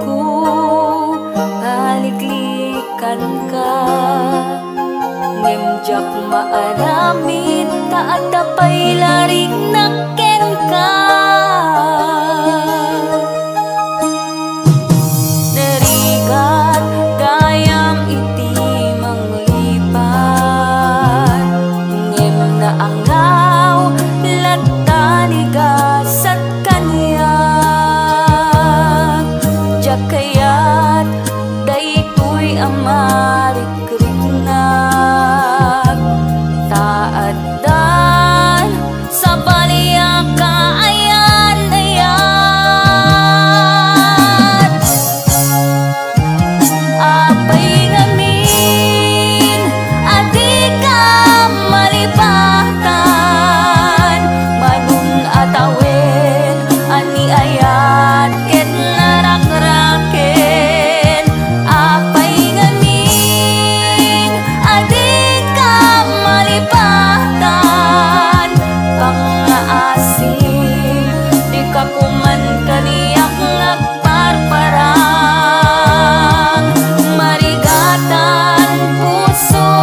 ko aliklikan ka. Ngimjak maaramid taat tapay laring naken ka. Narigat gayam iti manglipat, ngem na angaw latanigasat kanya. Jakayat daytoy amarikritnag, taat dan sa baliya kaayan ayan. Apay ngamin adi ka malipatan, manun atawen ani ayat ket narakraken. Apay ngamin adi ka malipatan, pangaasim di ka kuman kaniyak ngagparparang. Marigatan puso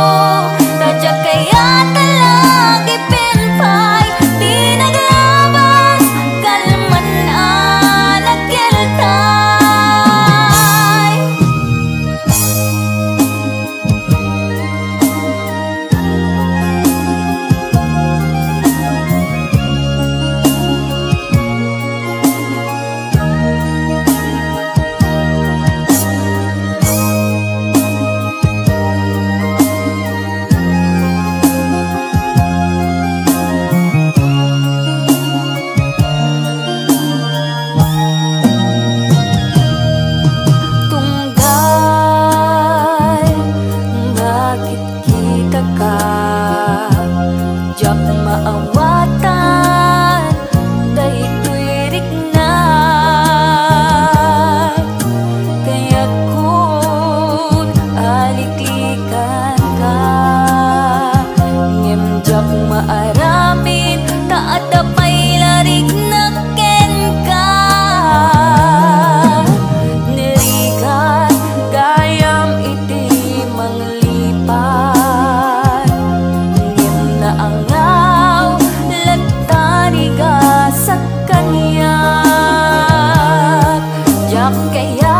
tadyak kaya talagi pinpay, di naglabas kalman alagyaltay. Tunggal bakit kita ka jak maawatan, daytoy riknag. Kaya kun aliklikan ka, ngem jak maaramid taat tapay larig naken ka. Narigat gayam iti manglipat, ngem na angaw latanigasat kanya. Jak kaya